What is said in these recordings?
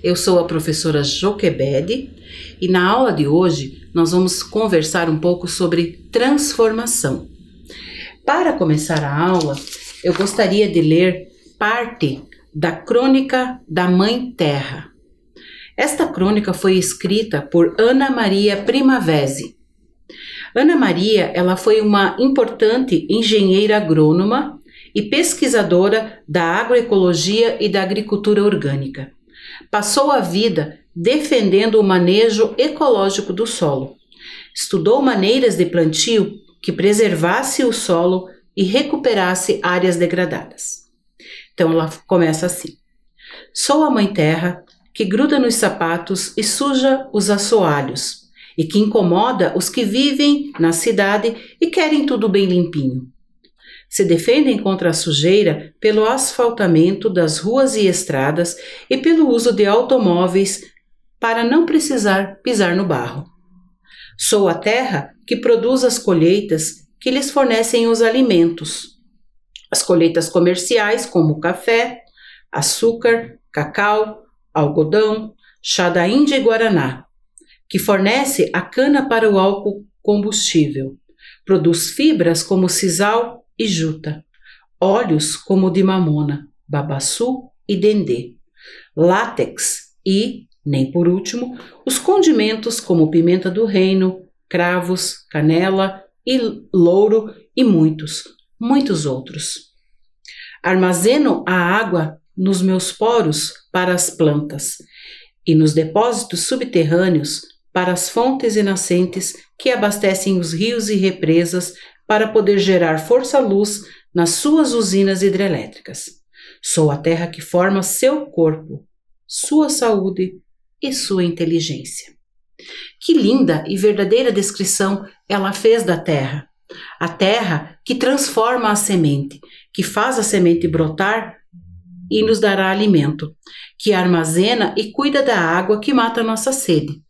Eu sou a professora Joquebede e na aula de hoje nós vamos conversar um pouco sobre transformação. Para começar a aula, eu gostaria de ler parte da Crônica da Mãe Terra. Esta crônica foi escrita por Ana Maria Primavesi. Ana Maria, ela foi uma importante engenheira agrônoma e pesquisadora da agroecologia e da agricultura orgânica. Passou a vida defendendo o manejo ecológico do solo. Estudou maneiras de plantio que preservasse o solo e recuperasse áreas degradadas. Então ela começa assim: sou a mãe terra que gruda nos sapatos e suja os assoalhos e que incomoda os que vivem na cidade e querem tudo bem limpinho. Se defendem contra a sujeira pelo asfaltamento das ruas e estradas e pelo uso de automóveis para não precisar pisar no barro. Sou a terra que produz as colheitas que lhes fornecem os alimentos. As colheitas comerciais como café, açúcar, cacau, algodão, chá da Índia e guaraná, que fornece a cana para o álcool combustível. Produz fibras como sisal e juta, óleos como o de mamona, babaçu e dendê, látex e, nem por último, os condimentos como pimenta do reino, cravos, canela e louro e muitos outros. Armazeno a água nos meus poros para as plantas e nos depósitos subterrâneos para as fontes e nascentes que abastecem os rios e represas para poder gerar força-luz nas suas usinas hidrelétricas. Sou a terra que forma seu corpo, sua saúde e sua inteligência. Que linda e verdadeira descrição ela fez da terra. A terra que transforma a semente, que faz a semente brotar e nos dará alimento, que armazena e cuida da água que mata a nossa sede.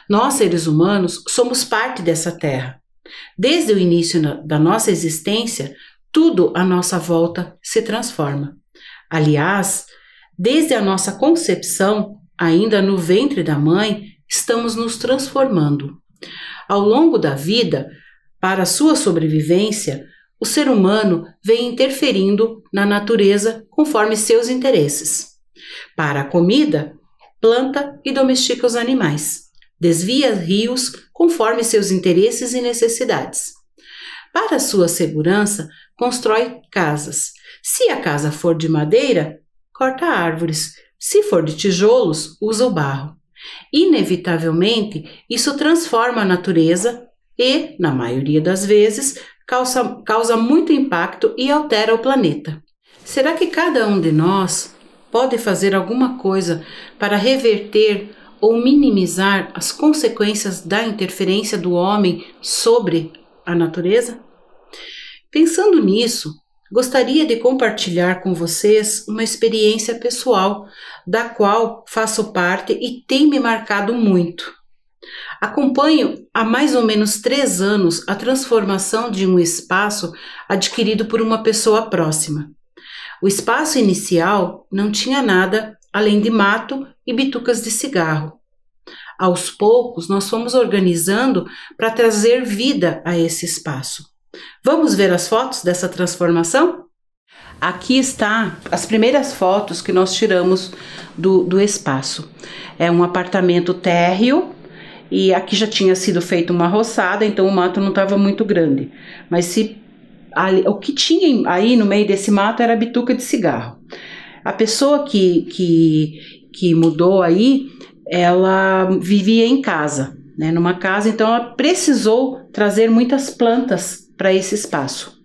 Nós, seres humanos, somos parte dessa terra. Desde o início da nossa existência, tudo à nossa volta se transforma. Aliás, desde a nossa concepção, ainda no ventre da mãe, estamos nos transformando. Ao longo da vida, para sua sobrevivência, o ser humano vem interferindo na natureza conforme seus interesses. Para a comida, planta e domestica os animais. Desvia rios conforme seus interesses e necessidades. Para sua segurança, constrói casas. Se a casa for de madeira, corta árvores. Se for de tijolos, usa o barro. Inevitavelmente, isso transforma a natureza e, na maioria das vezes, causa muito impacto e altera o planeta. Será que cada um de nós pode fazer alguma coisa para reverter ou minimizar as consequências da interferência do homem sobre a natureza? Pensando nisso, gostaria de compartilhar com vocês uma experiência pessoal da qual faço parte e tem me marcado muito. Acompanho há mais ou menos 3 anos a transformação de um espaço adquirido por uma pessoa próxima. O espaço inicial não tinha nada além de mato e bitucas de cigarro. Aos poucos, nós fomos organizando para trazer vida a esse espaço. Vamos ver as fotos dessa transformação? Aqui está as primeiras fotos que nós tiramos do espaço. É um apartamento térreo e aqui já tinha sido feita uma roçada, então o mato não estava muito grande. Mas o que tinha aí no meio desse mato era bituca de cigarro. A pessoa que mudou aí, ela vivia em casa, né, numa casa, então ela precisou trazer muitas plantas para esse espaço.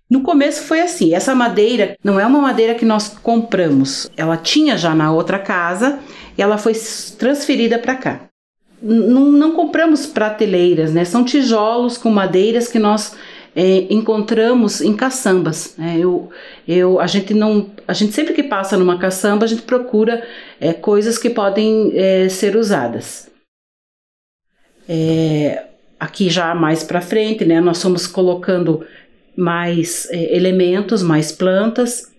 No começo foi assim, essa madeira não é uma madeira que nós compramos, ela tinha já na outra casa e ela foi transferida para cá. Não compramos prateleiras, né, são tijolos com madeiras que nós encontramos em caçambas, né? A gente sempre que passa numa caçamba, a gente procura coisas que podem ser usadas. Aqui já mais para frente, né, nós fomos colocando mais elementos, mais plantas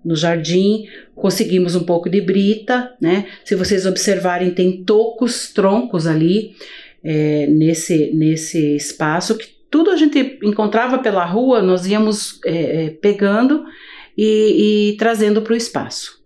no jardim, conseguimos um pouco de brita, né? Se vocês observarem, tem troncos ali nesse espaço, que tudo a gente encontrava pela rua, nós íamos pegando e trazendo para o espaço.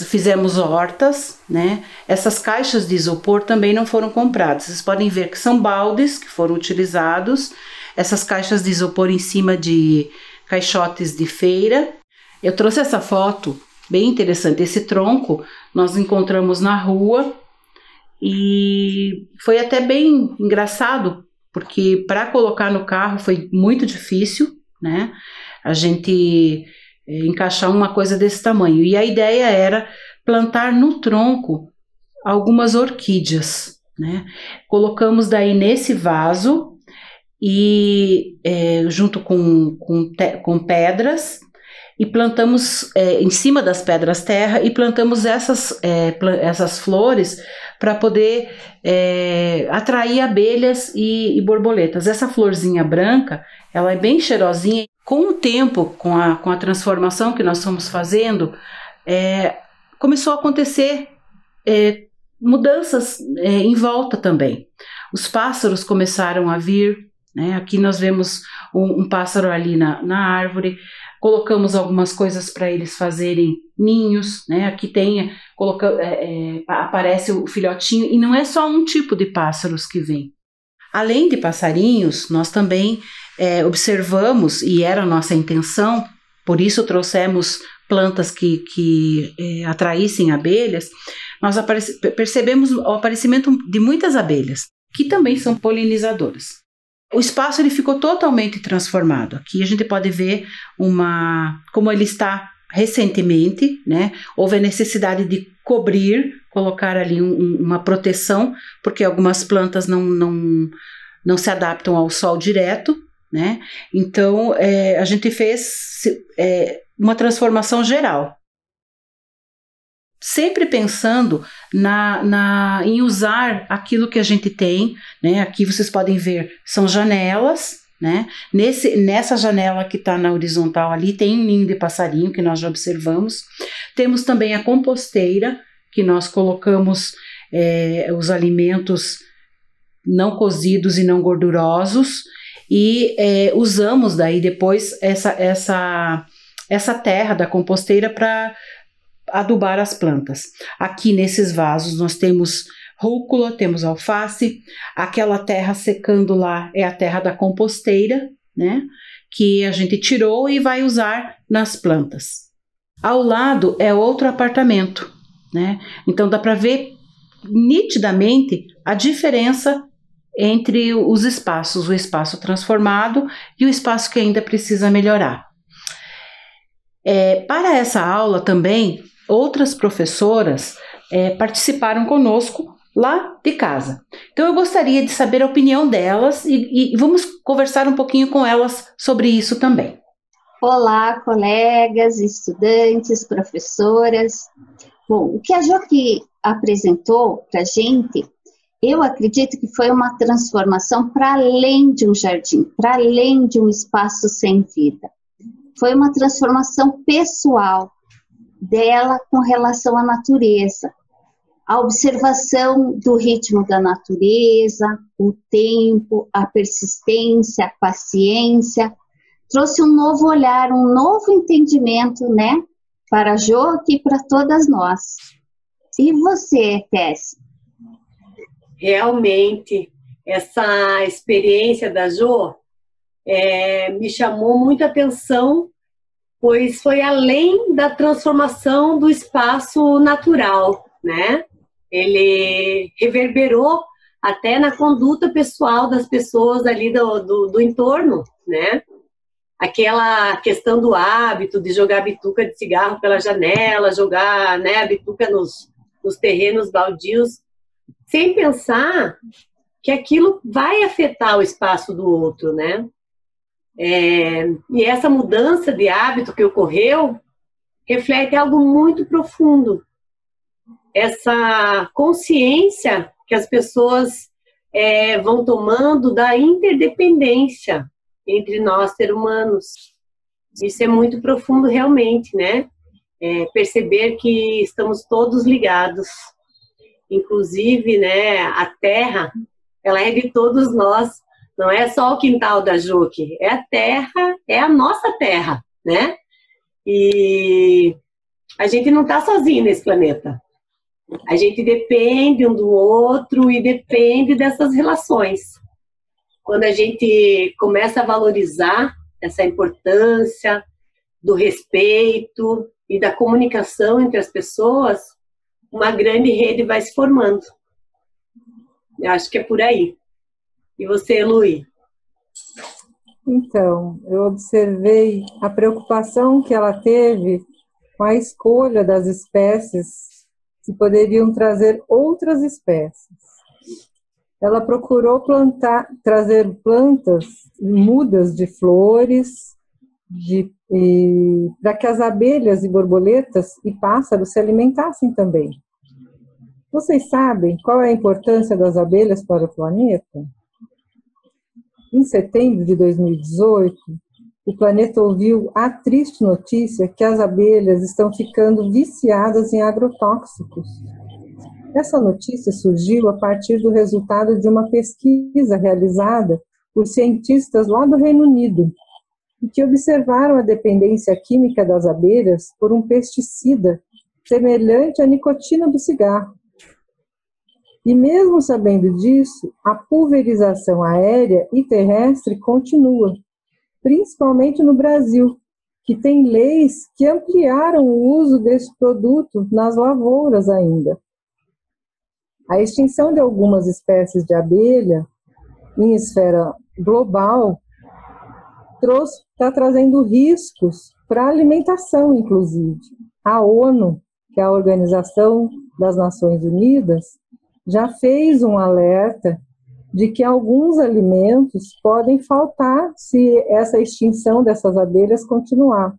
Fizemos hortas, né? Essas caixas de isopor também não foram compradas. Vocês podem ver que são baldes que foram utilizados. Essas caixas de isopor em cima de caixotes de feira. Eu trouxe essa foto bem interessante. Esse tronco nós encontramos na rua e foi até bem engraçado, porque para colocar no carro foi muito difícil, né? A gente encaixar uma coisa desse tamanho. E a ideia era plantar no tronco algumas orquídeas, né? Colocamos daí nesse vaso e junto com pedras, e plantamos em cima das pedras terra, e plantamos essas flores para poder atrair abelhas e borboletas. Essa florzinha branca, ela é bem cheirosinha. Com o tempo, com a transformação que nós fomos fazendo, começou a acontecer mudanças em volta também. Os pássaros começaram a vir, né? Aqui nós vemos um pássaro ali na árvore. Colocamos algumas coisas para eles fazerem ninhos, né? Aqui aparece o filhotinho, e não é só um tipo de pássaros que vem. Além de passarinhos, nós também observamos, e era a nossa intenção, por isso trouxemos plantas que atraíssem abelhas. Nós percebemos o aparecimento de muitas abelhas, que também são polinizadoras. O espaço ele ficou totalmente transformado. Aqui a gente pode ver como ele está recentemente, né? Houve a necessidade de colocar ali uma proteção, porque algumas plantas não se adaptam ao sol direto, né? Então a gente fez uma transformação geral, sempre pensando em usar aquilo que a gente tem, né? Aqui vocês podem ver, são janelas, né? Nessa janela que está na horizontal ali tem um ninho de passarinho que nós já observamos. Temos também a composteira, que nós colocamos os alimentos não cozidos e não gordurosos, e usamos daí depois essa terra da composteira para adubar as plantas. Aqui nesses vasos nós temos rúcula, temos alface. Aquela terra secando lá é a terra da composteira, né? Que a gente tirou e vai usar nas plantas. Ao lado é outro apartamento, né? Então dá para ver nitidamente a diferença entre os espaços, o espaço transformado e o espaço que ainda precisa melhorar. Para essa aula também, outras professoras participaram conosco lá de casa. Então eu gostaria de saber a opinião delas e vamos conversar um pouquinho com elas sobre isso também. Olá, colegas, estudantes, professoras. Bom, o que a Joque apresentou para a gente, eu acredito que foi uma transformação para além de um jardim, para além de um espaço sem vida. Foi uma transformação pessoal dela com relação à natureza. A observação do ritmo da natureza, o tempo, a persistência, a paciência, trouxe um novo olhar, um novo entendimento, né, para a Joque e para todas nós. E você, Tess? Realmente, essa experiência da Jo me chamou muita atenção, pois foi além da transformação do espaço natural, né? Ele reverberou até na conduta pessoal das pessoas ali do entorno, né? Aquela questão do hábito de jogar bituca de cigarro pela janela, jogar, né, a bituca nos terrenos baldios, sem pensar que aquilo vai afetar o espaço do outro, né? E essa mudança de hábito que ocorreu reflete algo muito profundo. Essa consciência que as pessoas vão tomando da interdependência entre nós, seres humanos. Isso é muito profundo realmente, né? Perceber que estamos todos ligados. Inclusive, né, a terra, ela é de todos nós. Não é só o quintal da Juque, é a terra, é a nossa terra, né? E a gente não está sozinho nesse planeta. A gente depende um do outro e depende dessas relações. Quando a gente começa a valorizar essa importância do respeito e da comunicação entre as pessoas, uma grande rede vai se formando. Eu acho que é por aí. E você, Luí? Então, eu observei a preocupação que ela teve com a escolha das espécies que poderiam trazer outras espécies. Ela procurou trazer plantas, mudas de flores, para que as abelhas e borboletas e pássaros se alimentassem também. Vocês sabem qual é a importância das abelhas para o planeta? Em setembro de 2018, o planeta ouviu a triste notícia que as abelhas estão ficando viciadas em agrotóxicos. Essa notícia surgiu a partir do resultado de uma pesquisa realizada por cientistas lá do Reino Unido, e que observaram a dependência química das abelhas por um pesticida semelhante à nicotina do cigarro. E mesmo sabendo disso, a pulverização aérea e terrestre continua, principalmente no Brasil, que tem leis que ampliaram o uso desse produto nas lavouras ainda. A extinção de algumas espécies de abelha, em esfera global, está trazendo riscos para a alimentação, inclusive. A ONU, que é a Organização das Nações Unidas, já fez um alerta de que alguns alimentos podem faltar se essa extinção dessas abelhas continuar.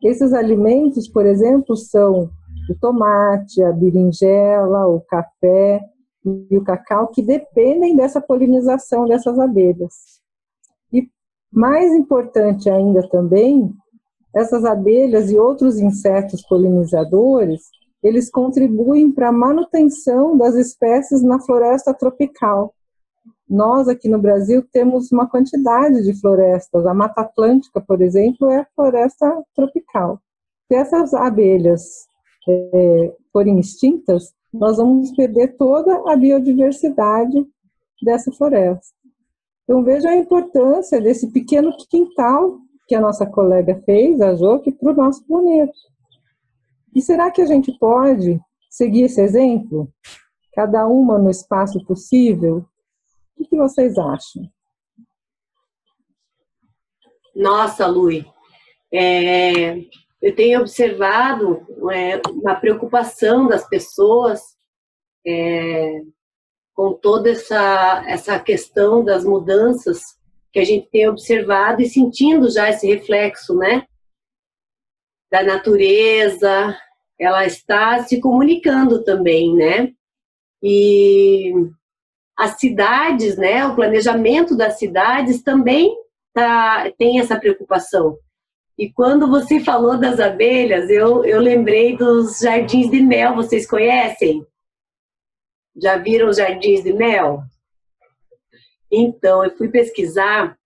Esses alimentos, por exemplo, são o tomate, a berinjela, o café e o cacau, que dependem dessa polinização dessas abelhas. E mais importante ainda também, essas abelhas e outros insetos polinizadores, eles contribuem para a manutenção das espécies na floresta tropical. Nós, aqui no Brasil, temos uma quantidade de florestas. A Mata Atlântica, por exemplo, é a floresta tropical. Se essas abelhas forem extintas, nós vamos perder toda a biodiversidade dessa floresta. Então, veja a importância desse pequeno quintal que a nossa colega fez, a Joque, para o nosso planeta. E será que a gente pode seguir esse exemplo? Cada uma no espaço possível? O que vocês acham? Nossa, Luí, eu tenho observado uma preocupação das pessoas com toda essa questão das mudanças que a gente tem observado e sentindo já esse reflexo, né? Da natureza, ela está se comunicando também, né? E as cidades, né? O planejamento das cidades também tem essa preocupação. E quando você falou das abelhas, eu lembrei dos jardins de mel. Vocês conhecem? Já viram os jardins de mel? Então, eu fui pesquisar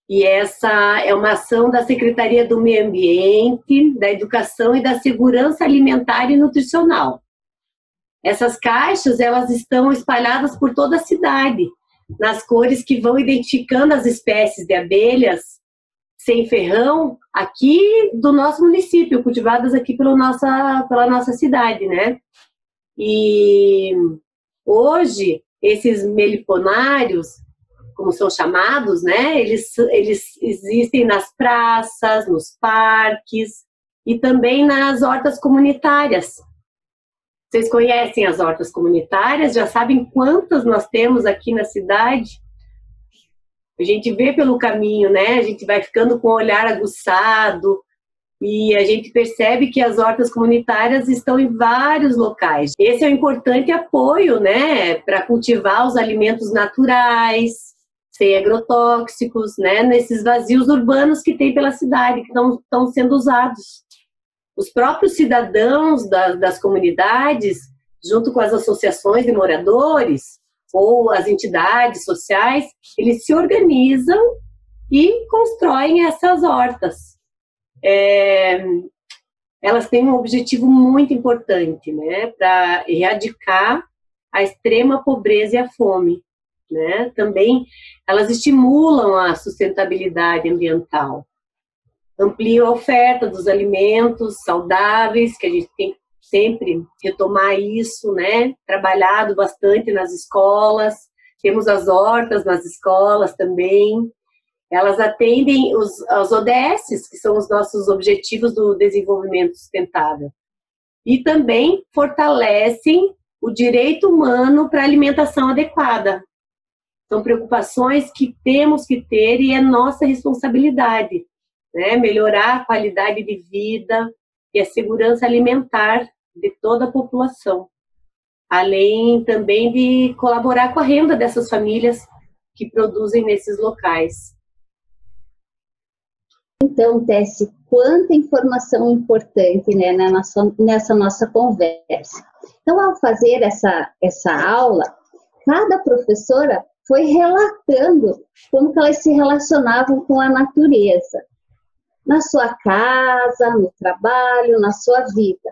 e essa é uma ação da Secretaria do Meio Ambiente, da Educação e da Segurança Alimentar e Nutricional. Essas caixas, elas estão espalhadas por toda a cidade, nas cores que vão identificando as espécies de abelhas sem ferrão aqui do nosso município, cultivadas aqui pela nossa cidade, né? E hoje, esses meliponários, como são chamados, né? Eles existem nas praças, nos parques e também nas hortas comunitárias. Vocês conhecem as hortas comunitárias? Já sabem quantas nós temos aqui na cidade? A gente vê pelo caminho, né? A gente vai ficando com o olhar aguçado e a gente percebe que as hortas comunitárias estão em vários locais. Esse é um importante apoio, né? Para cultivar os alimentos naturais, sem agrotóxicos, né, nesses vazios urbanos que tem pela cidade, que não estão sendo usados. Os próprios cidadãos das comunidades, junto com as associações de moradores ou as entidades sociais, eles se organizam e constroem essas hortas. Elas têm um objetivo muito importante, né, para erradicar a extrema pobreza e a fome, né? Também elas estimulam a sustentabilidade ambiental, ampliam a oferta dos alimentos saudáveis, que a gente tem que sempre retomar isso, né? Trabalhado bastante nas escolas, temos as hortas nas escolas também. Elas atendem aos ODS, que são os nossos Objetivos do Desenvolvimento Sustentável, e também fortalecem o direito humano para alimentação adequada. São preocupações que temos que ter e é nossa responsabilidade, né? Melhorar a qualidade de vida e a segurança alimentar de toda a população, além também de colaborar com a renda dessas famílias que produzem nesses locais. Então, Tessie, quanta informação importante, né, nessa nossa conversa. Então, ao fazer essa aula, cada professora foi relatando como que elas se relacionavam com a natureza, na sua casa, no trabalho, na sua vida.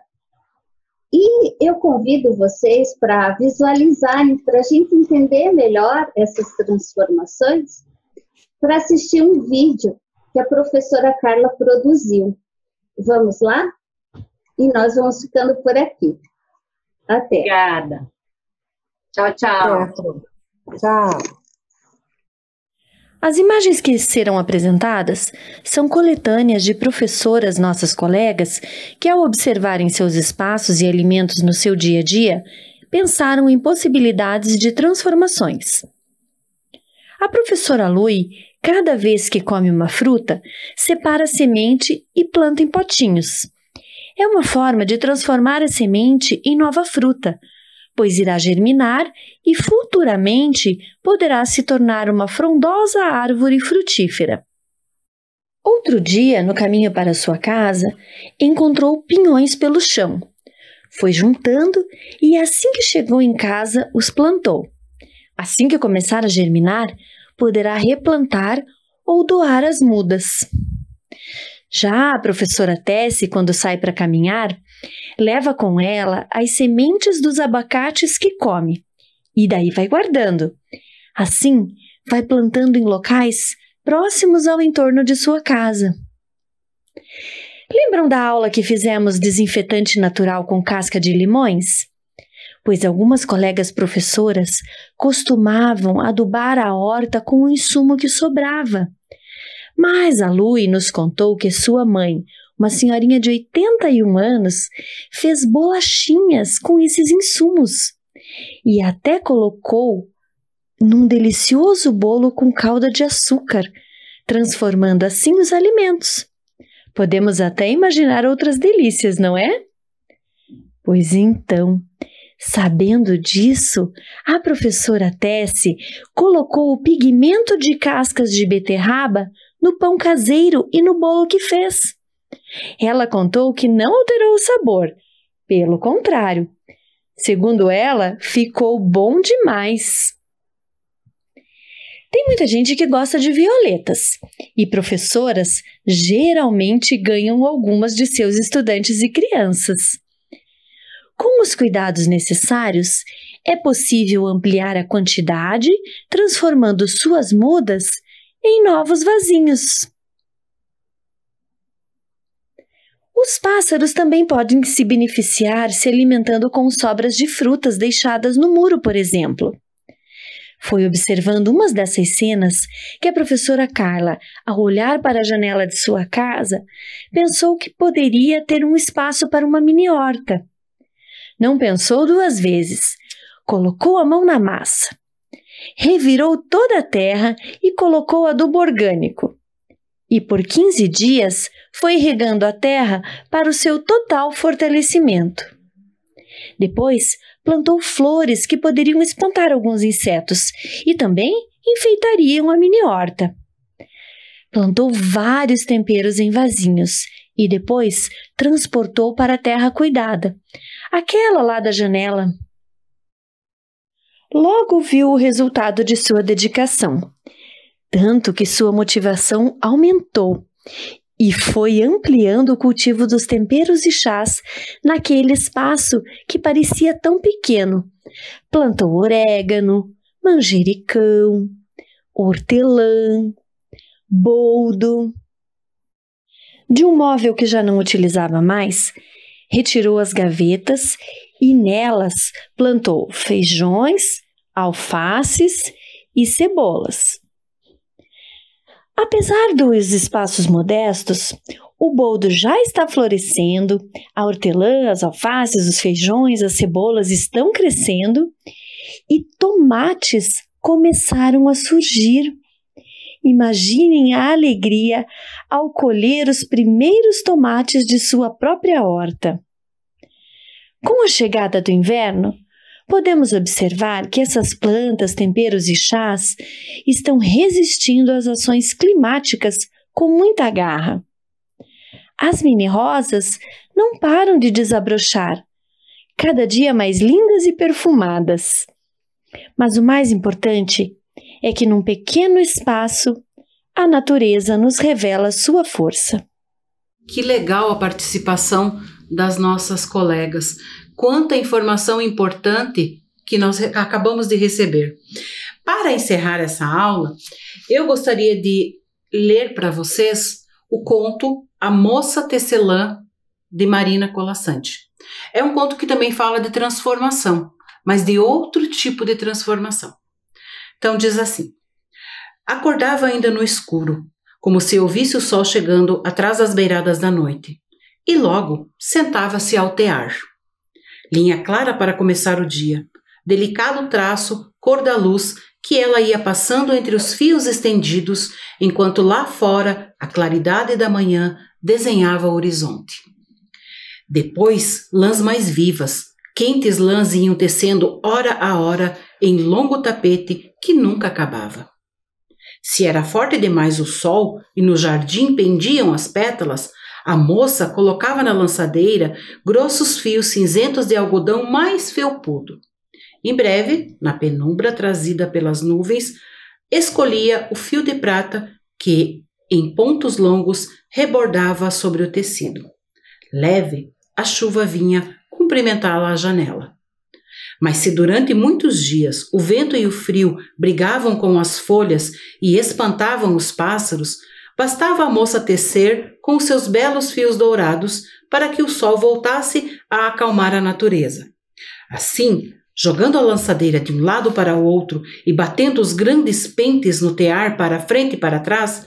E eu convido vocês para visualizarem, para a gente entender melhor essas transformações, para assistir um vídeo que a professora Carla produziu. Vamos lá? E nós vamos ficando por aqui. Até. Obrigada. Tchau, tchau. Tchau. As imagens que serão apresentadas são coletâneas de professoras, nossas colegas, que ao observarem seus espaços e alimentos no seu dia a dia, pensaram em possibilidades de transformações. A professora Lui, cada vez que come uma fruta, separa a semente e planta em potinhos. É uma forma de transformar a semente em nova fruta, pois irá germinar e futuramente poderá se tornar uma frondosa árvore frutífera. Outro dia, no caminho para sua casa, encontrou pinhões pelo chão. Foi juntando e assim que chegou em casa, os plantou. Assim que começar a germinar, poderá replantar ou doar as mudas. Já a professora Tessie, quando sai para caminhar, leva com ela as sementes dos abacates que come e daí vai guardando. Assim, vai plantando em locais próximos ao entorno de sua casa. Lembram da aula que fizemos desinfetante natural com casca de limões? Pois algumas colegas professoras costumavam adubar a horta com o insumo que sobrava. Mas a Lui nos contou que sua mãe, uma senhorinha de 81 anos, fez bolachinhas com esses insumos e até colocou num delicioso bolo com calda de açúcar, transformando assim os alimentos. Podemos até imaginar outras delícias, não é? Pois então, sabendo disso, a professora Tessie colocou o pigmento de cascas de beterraba no pão caseiro e no bolo que fez. Ela contou que não alterou o sabor, pelo contrário. Segundo ela, ficou bom demais. Tem muita gente que gosta de violetas e professoras geralmente ganham algumas de seus estudantes e crianças. Com os cuidados necessários, é possível ampliar a quantidade, transformando suas mudas em novos vasinhos. Os pássaros também podem se beneficiar se alimentando com sobras de frutas deixadas no muro, por exemplo. Foi observando umas dessas cenas que a professora Carla, ao olhar para a janela de sua casa, pensou que poderia ter um espaço para uma mini horta. Não pensou duas vezes. Colocou a mão na massa. Revirou toda a terra e colocou adubo orgânico. E por 15 dias foi regando a terra para o seu total fortalecimento. Depois, plantou flores que poderiam espantar alguns insetos e também enfeitariam a mini-horta. Plantou vários temperos em vasinhos e depois transportou para a terra cuidada, aquela lá da janela. Logo viu o resultado de sua dedicação, tanto que sua motivação aumentou e foi ampliando o cultivo dos temperos e chás naquele espaço que parecia tão pequeno. Plantou orégano, manjericão, hortelã, boldo. De um móvel que já não utilizava mais, retirou as gavetas e nelas plantou feijões, alfaces e cebolas. Apesar dos espaços modestos, o boldo já está florescendo, a hortelã, as alfaces, os feijões, as cebolas estão crescendo e tomates começaram a surgir. Imaginem a alegria ao colher os primeiros tomates de sua própria horta. Com a chegada do inverno, podemos observar que essas plantas, temperos e chás estão resistindo às ações climáticas com muita garra. As mini-rosas não param de desabrochar, cada dia mais lindas e perfumadas. Mas o mais importante é que num pequeno espaço, a natureza nos revela sua força. Que legal a participação das nossas colegas. Quanta informação importante que nós acabamos de receber. Para encerrar essa aula, eu gostaria de ler para vocês o conto A Moça Tecelã, de Marina Colasanti. É um conto que também fala de transformação, mas de outro tipo de transformação. Então diz assim: acordava ainda no escuro, como se ouvisse o sol chegando atrás das beiradas da noite, e logo sentava-se ao tear. Linha clara para começar o dia, delicado traço, cor da luz que ela ia passando entre os fios estendidos, enquanto lá fora a claridade da manhã desenhava o horizonte. Depois, lãs mais vivas, quentes lãs iam tecendo hora a hora em longo tapete que nunca acabava. Se era forte demais o sol e no jardim pendiam as pétalas, a moça colocava na lançadeira grossos fios cinzentos de algodão mais felpudo. Em breve, na penumbra trazida pelas nuvens, escolhia o fio de prata que, em pontos longos, rebordava sobre o tecido. Leve, a chuva vinha cumprimentá-la à janela. Mas se durante muitos dias o vento e o frio brigavam com as folhas e espantavam os pássaros, bastava a moça tecer com os seus belos fios dourados para que o sol voltasse a acalmar a natureza. Assim, jogando a lançadeira de um lado para o outro e batendo os grandes pentes no tear para frente e para trás,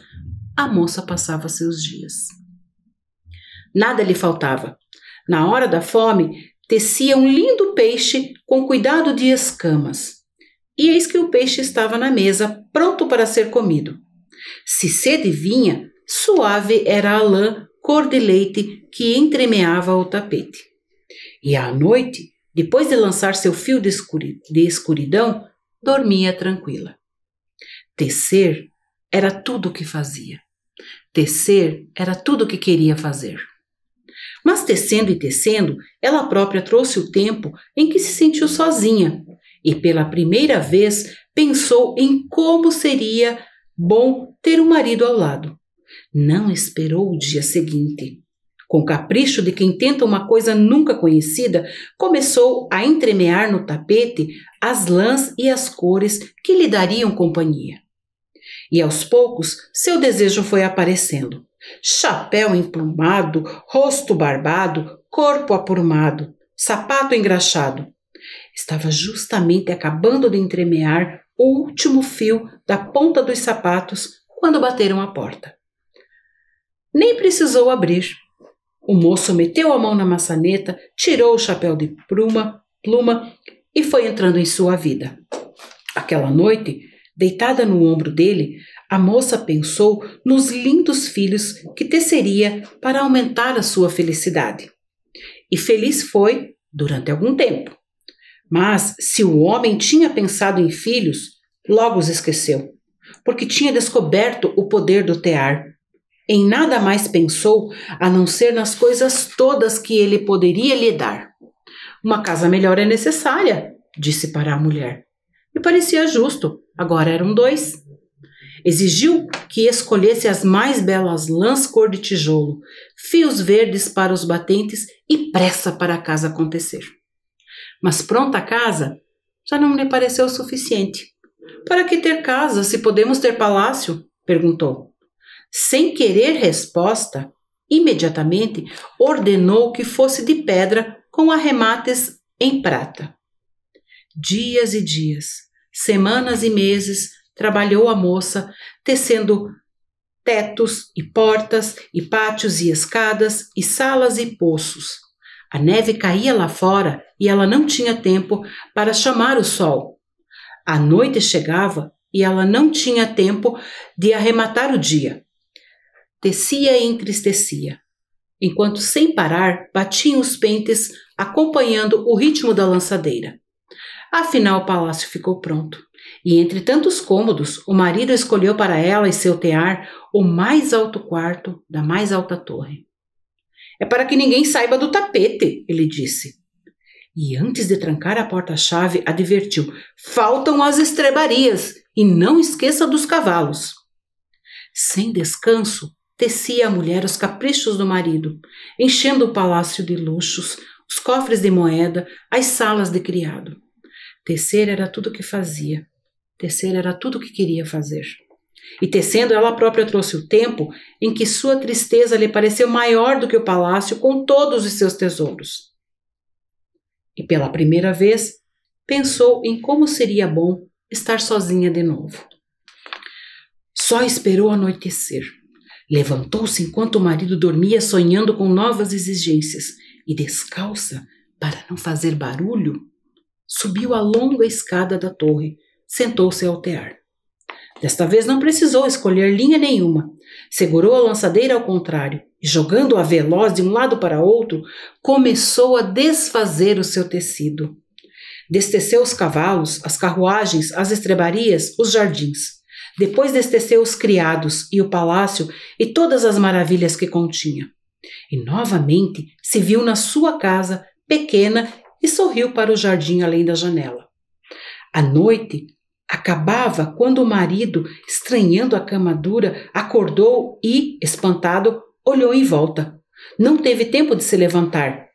a moça passava seus dias. Nada lhe faltava. Na hora da fome, tecia um lindo peixe com cuidado de escamas. E eis que o peixe estava na mesa, pronto para ser comido. Se sede vinha, suave era a lã cor de leite que entremeava o tapete. E à noite, depois de lançar seu fio de escuridão, dormia tranquila. Tecer era tudo o que fazia. Tecer era tudo o que queria fazer. Mas tecendo e tecendo, ela própria trouxe o tempo em que se sentiu sozinha e pela primeira vez pensou em como seria bom ter um marido ao lado. Não esperou o dia seguinte. Com capricho de quem tenta uma coisa nunca conhecida, começou a entremear no tapete as lãs e as cores que lhe dariam companhia. E aos poucos seu desejo foi aparecendo. Chapéu emplumado, rosto barbado, corpo aprumado, sapato engraxado. Estava justamente acabando de entremear o último fio da ponta dos sapatos quando bateram à porta. Nem precisou abrir. O moço meteu a mão na maçaneta, tirou o chapéu de pluma e foi entrando em sua vida. Aquela noite, deitada no ombro dele, a moça pensou nos lindos filhos que teceria para aumentar a sua felicidade. E feliz foi durante algum tempo. Mas, se o homem tinha pensado em filhos, logo os esqueceu. porque tinha descoberto o poder do tear. Em nada mais pensou a não ser nas coisas todas que ele poderia lhe dar. Uma casa melhor é necessária, disse para a mulher. E parecia justo, agora eram 2. Exigiu que escolhesse as mais belas lãs cor de tijolo, fios verdes para os batentes e pressa para a casa acontecer. Mas pronta a casa já não lhe pareceu suficiente. Para que ter casa se podemos ter palácio? Perguntou. Sem querer resposta, imediatamente ordenou que fosse de pedra com arremates em prata. Dias e dias, semanas e meses, trabalhou a moça, tecendo tetos e portas, e pátios e escadas, e salas e poços. A neve caía lá fora e ela não tinha tempo para chamar o sol. A noite chegava e ela não tinha tempo de arrematar o dia. Tecia e entristecia, enquanto sem parar batiam os pentes, acompanhando o ritmo da lançadeira. Afinal, o palácio ficou pronto. E entre tantos cômodos, o marido escolheu para ela e seu tear o mais alto quarto da mais alta torre. É para que ninguém saiba do tapete, ele disse. E antes de trancar a porta-chave, advertiu: faltam as estrebarias e não esqueça dos cavalos. Sem descanso, tecia a mulher os caprichos do marido, enchendo o palácio de luxos, os cofres de moeda, as salas de criado. Tecer era tudo o que fazia. Tecer era tudo o que queria fazer. E tecendo, ela própria trouxe o tempo em que sua tristeza lhe pareceu maior do que o palácio com todos os seus tesouros. E pela primeira vez, pensou em como seria bom estar sozinha de novo. Só esperou anoitecer. Levantou-se enquanto o marido dormia, sonhando com novas exigências, e descalça, para não fazer barulho, subiu a longa escada da torre, sentou-se ao tear. Desta vez não precisou escolher linha nenhuma. Segurou a lançadeira ao contrário e, jogando-a veloz de um lado para outro, começou a desfazer o seu tecido. Desteceu os cavalos, as carruagens, as estrebarias, os jardins. Depois desteceu os criados e o palácio e todas as maravilhas que continha. E novamente se viu na sua casa, pequena, e sorriu para o jardim além da janela. A noite acabava quando o marido, estranhando a cama dura, acordou e, espantado, olhou em volta. Não teve tempo de se levantar.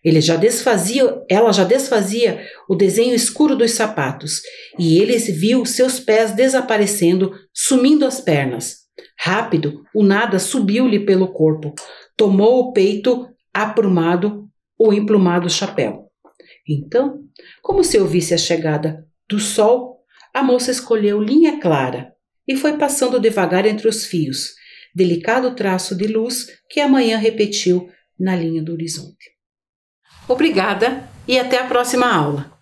Ela já desfazia o desenho escuro dos sapatos, e ele viu seus pés desaparecendo, sumindo as pernas. Rápido, o nada subiu-lhe pelo corpo. Tomou o peito aprumado, o emplumado chapéu. Então, como se ouvisse a chegada do sol, a moça escolheu linha clara e foi passando devagar entre os fios, delicado traço de luz que a manhã repetiu na linha do horizonte. Obrigada e até a próxima aula.